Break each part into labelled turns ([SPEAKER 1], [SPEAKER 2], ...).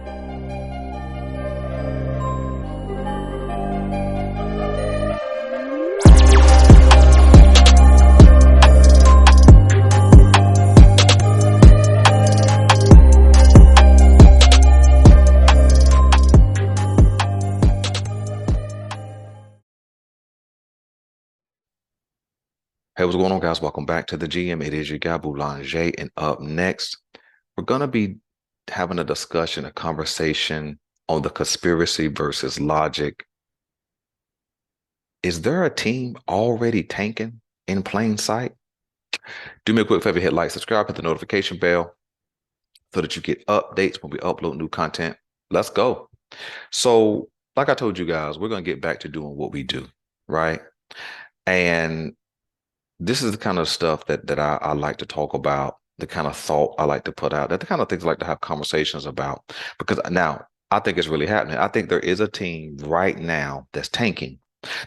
[SPEAKER 1] Hey, what's going on, guys? Welcome back to the GM. It is your guy, Boulanger. And up next, we're going to be having a discussion, a conversation on the conspiracy versus logic. Is there a team already tanking in plain sight? Do me a quick favor, hit like, subscribe, hit the notification bell so that you get updates when we upload new content. Let's go. So, like I told you guys, we're going to get back to doing what we do, right? And this is the kind of stuff that I like to talk about, the kind of thought I like to put out, that the kind of things I like to have conversations about. Because now I think it's really happening. I think there is a team right now that's tanking.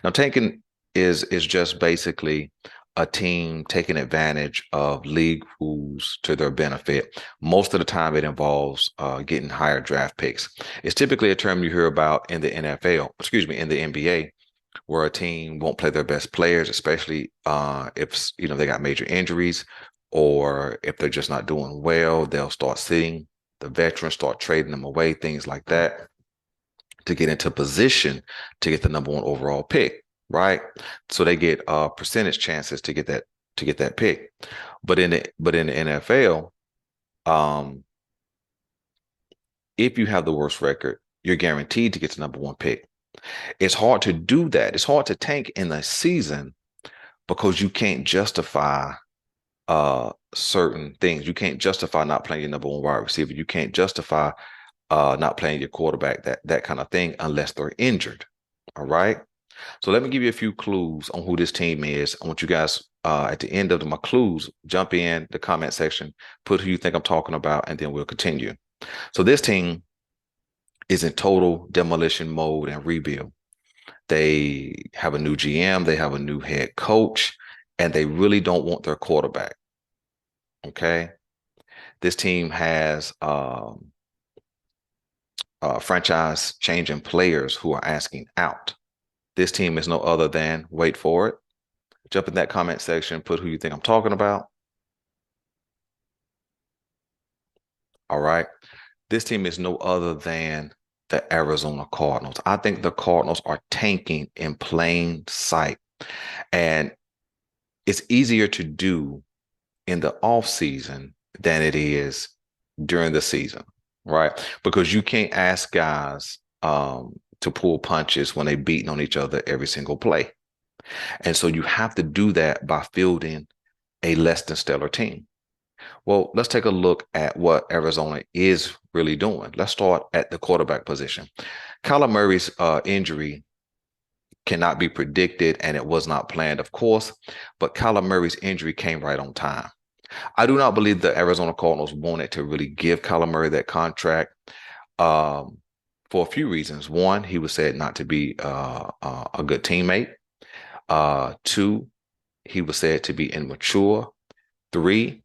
[SPEAKER 1] Now, tanking is just basically a team taking advantage of league rules to their benefit. Most of the time, it involves getting higher draft picks. It's typically a term you hear about in the NFL, excuse me, in the NBA, where a team won't play their best players, especially if they got major injuries, or if they're just not doing well. They'll start sitting the veterans, start trading them away, things like that, to get into position to get the number one overall pick, right? So they get percentage chances to get that pick. But in the NFL, if you have the worst record, you're guaranteed to get the number one pick. It's hard to do that. It's hard to tank in the season because you can't justify certain things. You can't justify not playing your number one wide receiver. You can't justify not playing your quarterback, that kind of thing, unless they're injured. All right. So let me give you a few clues on who this team is. I want you guys at the end of my clues, jump in the comment section, put who you think I'm talking about, and then we'll continue. So this team is in total demolition mode and rebuild. They have a new GM, they have a new head coach, and they really don't want their quarterback. Okay. This team has franchise changing players who are asking out. This team is no other than, wait for it, jump in that comment section, put who you think I'm talking about. All right. This team is no other than the Arizona Cardinals. I think the Cardinals are tanking in plain sight. And it's easier to do in the off season than it is during the season, right? Because you can't ask guys to pull punches when they're beating on each other every single play. And so you have to do that by fielding a less than stellar team. Well, let's take a look at what Arizona is really doing. Let's start at the quarterback position. Kyler Murray's injury cannot be predicted, and it was not planned, of course, but Kyler Murray's injury came right on time. I do not believe the Arizona Cardinals wanted to really give Kyler Murray that contract for a few reasons. One, he was said not to be a good teammate. Two, he was said to be immature. Three,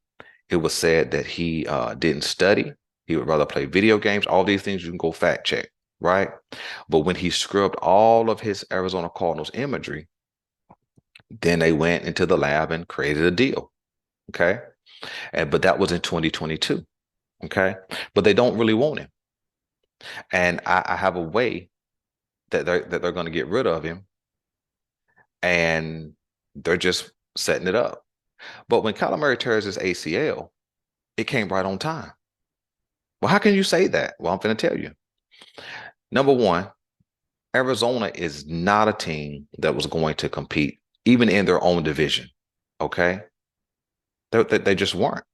[SPEAKER 1] it was said that he didn't study. He would rather play video games. All these things you can go fact check, right? But when he scrubbed all of his Arizona Cardinals imagery, then they went into the lab and created a deal. Okay. But that was in 2022. Okay. But they don't really want him. And I have a way that they're going to get rid of him. And they're just setting it up. But when Kyler Murray tears his ACL, it came right on time. Well, how can you say that? Well, I'm going to tell you. Number one, Arizona is not a team that was going to compete, even in their own division. Okay. They just weren't.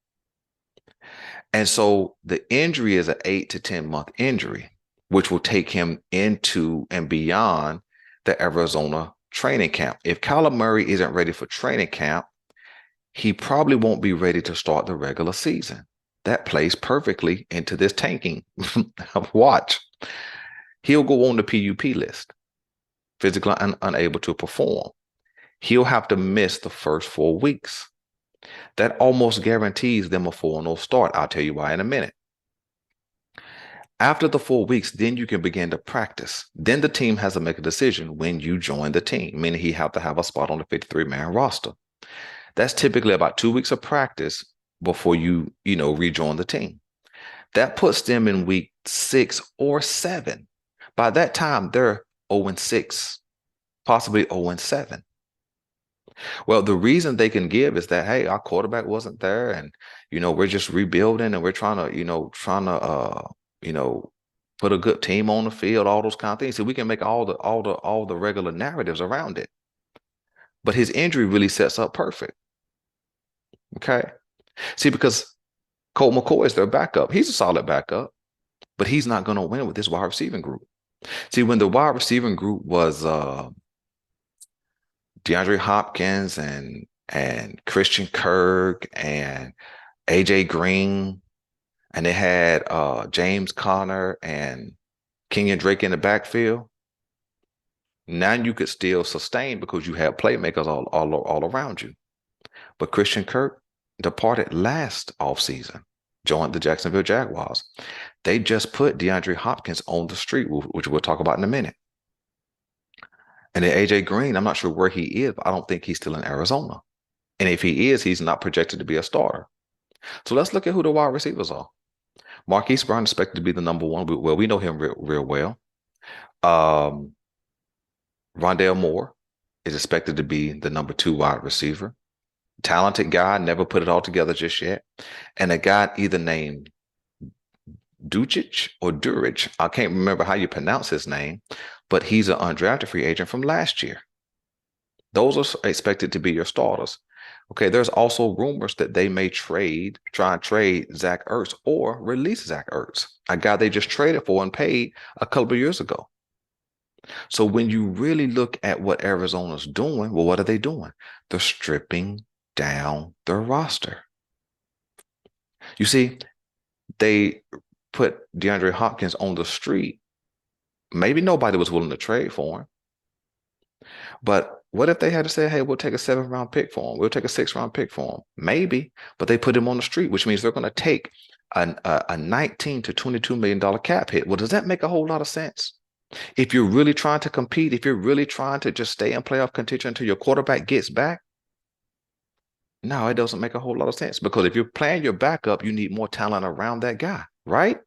[SPEAKER 1] And so the injury is an 8 to 10 month injury, which will take him into and beyond the Arizona training camp. If Kyler Murray isn't ready for training camp, he probably won't be ready to start the regular season. That plays perfectly into this tanking. Watch. He'll go on the PUP list, physically unable to perform. He'll have to miss the first 4 weeks. That almost guarantees them a 4-0 start. I'll tell you why in a minute. After the 4 weeks, then you can begin to practice. Then the team has to make a decision when you join the team, meaning he have to have a spot on the 53-man roster. That's typically about 2 weeks of practice before you rejoin the team. That puts them in week 6 or 7. By that time, they're 0-6, possibly 0-7. Well, the reason they can give is that, hey, our quarterback wasn't there, and we're just rebuilding, and we're trying to you know, put a good team on the field, all those kind of things. So we can make all the regular narratives around it. But his injury really sets up perfect. Okay. See, because Colt McCoy is their backup. He's a solid backup, but he's not going to win with this wide receiving group. See, when the wide receiving group was DeAndre Hopkins and Christian Kirk and AJ Green, and they had James Conner and Kenyon Drake in the backfield. Now you could still sustain because you have playmakers all around you. But Christian Kirk departed last offseason, joined the Jacksonville Jaguars. They just put DeAndre Hopkins on the street, which we'll talk about in a minute. And then AJ Green, I'm not sure where he is, but I don't think he's still in Arizona. And if he is, he's not projected to be a starter. So let's look at who the wide receivers are. Marquise Brown expected to be the number one. Well, we know him real well. Rondale Moore is expected to be the number 2 wide receiver. Talented guy, never put it all together just yet. And a guy either named Ducic or Durich. I can't remember how you pronounce his name, but he's an undrafted free agent from last year. Those are expected to be your starters. Okay, there's also rumors that they may try and trade Zach Ertz or release Zach Ertz, a guy they just traded for and paid a couple of years ago. So when you really look at what Arizona's doing, well, what are they doing? They're stripping down their roster. You see, they put DeAndre Hopkins on the street. Maybe nobody was willing to trade for him. But what if they had to say, hey, we'll take a 7th-round pick for him. We'll take a 6th-round pick for him. Maybe, but they put him on the street, which means they're going to take a $19 to $22 million cap hit. Well, does that make a whole lot of sense? If you're really trying to compete, if you're really trying to just stay in playoff contention until your quarterback gets back, no, it doesn't make a whole lot of sense, because if you're playing your backup, you need more talent around that guy, right?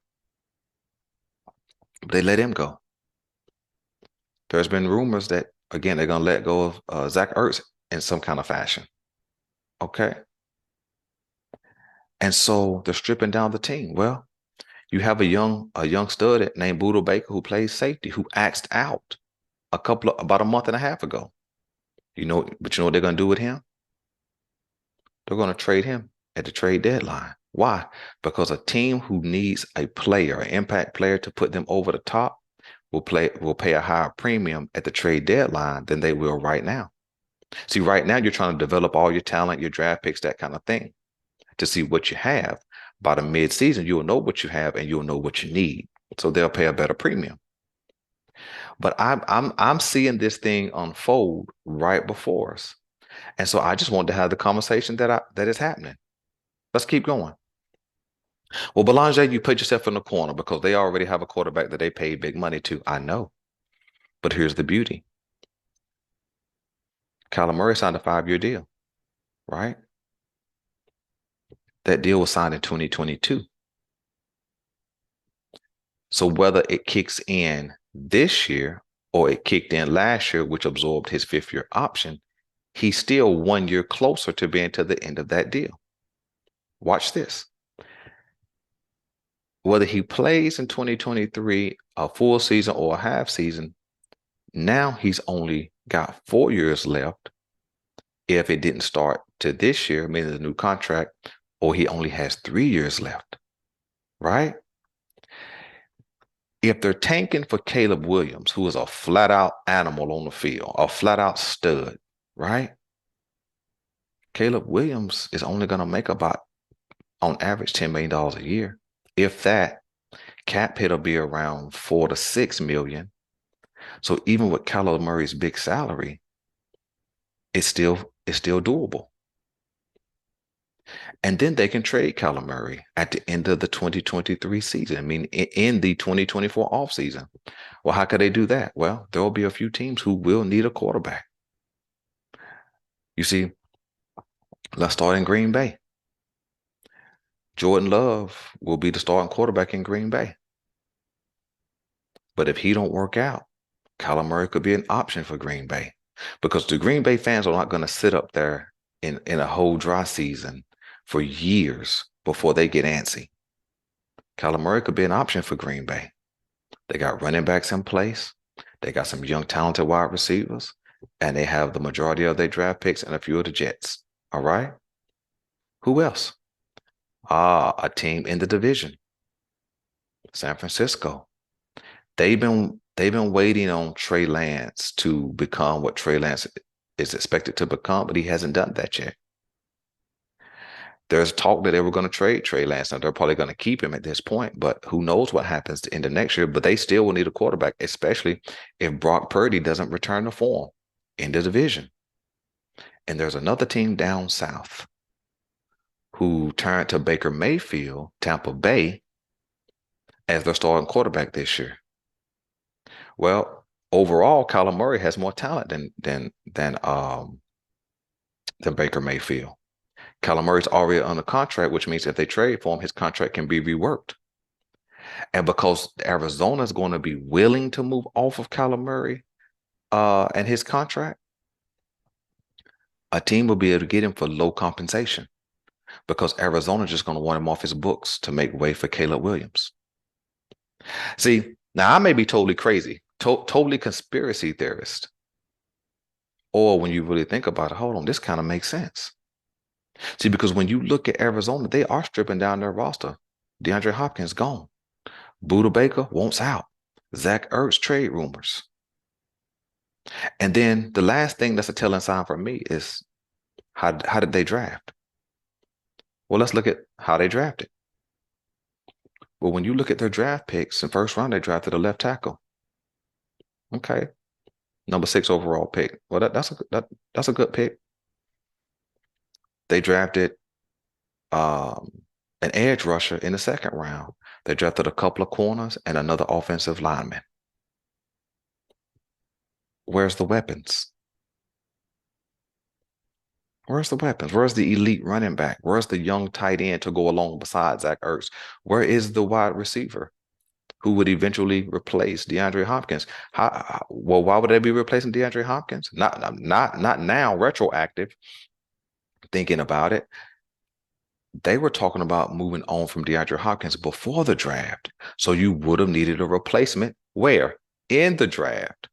[SPEAKER 1] They let him go. There's been rumors that, again, they're going to let go of Zach Ertz in some kind of fashion. Okay. And so they're stripping down the team. Well, you have a young stud named Budda Baker who plays safety, who axed out about a month and a half ago. But you know what they're going to do with him? They're going to trade him at the trade deadline. Why? Because a team who needs a player, an impact player to put them over the top, will pay a higher premium at the trade deadline than they will right now. See, right now you're trying to develop all your talent, your draft picks, that kind of thing, to see what you have. By the mid-season, you'll know what you have and you'll know what you need. So they'll pay a better premium. But I'm seeing this thing unfold right before us. And so I just wanted to have the conversation that is happening. Let's keep going. Well, Belanger, you put yourself in the corner because they already have a quarterback that they paid big money to. I know. But here's the beauty. Kyler Murray signed a 5-year deal, right? That deal was signed in 2022. So whether it kicks in this year or it kicked in last year, which absorbed his 5th-year option, he's still 1 year closer to being to the end of that deal. Watch this. Whether he plays in 2023, a full season or a half season, now he's only got 4 years left if it didn't start to this year, meaning the new contract, or he only has 3 years left, right? If they're tanking for Caleb Williams, who is a flat-out animal on the field, a flat-out stud, right? Caleb Williams is only going to make about, on average, $10 million a year. If that, cap hit will be around $4 to $6 million. So even with Kyler Murray's big salary, it's still doable. And then they can trade Kyler Murray at the end of the 2023 season. I mean, in the 2024 offseason. Well, how could they do that? Well, there will be a few teams who will need a quarterback. You see, let's start in Green Bay. Jordan Love will be the starting quarterback in Green Bay. But if he don't work out, Kyler Murray could be an option for Green Bay, because the Green Bay fans are not going to sit up there in a whole dry season for years before they get antsy. Kyler Murray could be an option for Green Bay. They got running backs in place. They got some young, talented wide receivers, and they have the majority of their draft picks and a few of the Jets. All right. Who else? A team in the division, San Francisco. They've been waiting on Trey Lance to become what Trey Lance is expected to become, but he hasn't done that yet. There's talk that they were going to trade Trey Lance. Now they're probably going to keep him at this point, but who knows what happens to end of next year. But they still will need a quarterback, especially if Brock Purdy doesn't return to form in the division. And there's another team down south who turned to Baker Mayfield, Tampa Bay, as their starting quarterback this year. Well, overall, Kyler Murray has more talent than Baker Mayfield. Kyler Murray's already on a contract, which means if they trade for him, his contract can be reworked. And because Arizona is going to be willing to move off of Kyler Murray and his contract, a team will be able to get him for low compensation, because Arizona is just going to want him off his books to make way for Caleb Williams. See, now I may be totally crazy, totally conspiracy theorist. Or when you really think about it, hold on, this kind of makes sense. See, because when you look at Arizona, they are stripping down their roster. DeAndre Hopkins gone. Budda Baker wants out. Zach Ertz trade rumors. And then the last thing that's a telling sign for me is how did they draft? Well, let's look at how they drafted. Well, when you look at their draft picks, in first round, they drafted a left tackle. Okay. Number 6 overall pick. Well, that's a good pick. They drafted an edge rusher in the second round. They drafted a couple of corners and another offensive lineman. Where's the weapons? Where's the weapons? Where's the elite running back? Where's the young tight end to go along beside Zach Ertz? Where is the wide receiver who would eventually replace DeAndre Hopkins? Well, why would they be replacing DeAndre Hopkins? Not now, retroactive, thinking about it. They were talking about moving on from DeAndre Hopkins before the draft. So you would have needed a replacement. Where? In the draft.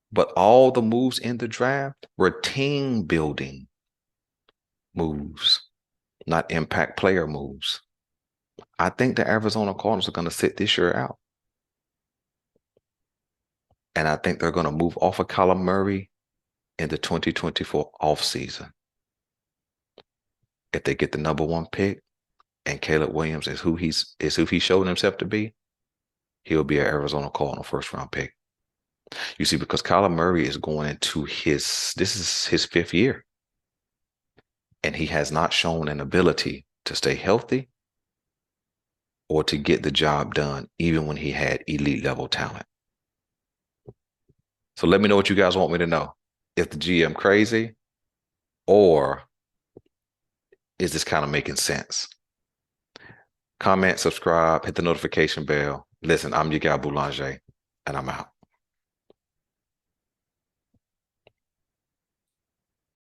[SPEAKER 1] But all the moves in the draft were team building moves, not impact player moves. I think the Arizona Cardinals are going to sit this year out. And I think they're going to move off of Kyler Murray in the 2024 offseason. If they get the number 1 pick and Caleb Williams is who he showed himself to be, he'll be an Arizona Cardinal first round pick. You see, because Kyler Murray is going into this is his 5th year. And he has not shown an ability to stay healthy or to get the job done, even when he had elite level talent. So let me know what you guys want me to know. If the GM crazy, or is this kind of making sense? Comment, subscribe, hit the notification bell. Listen, I'm your guy Boulanger, and I'm out.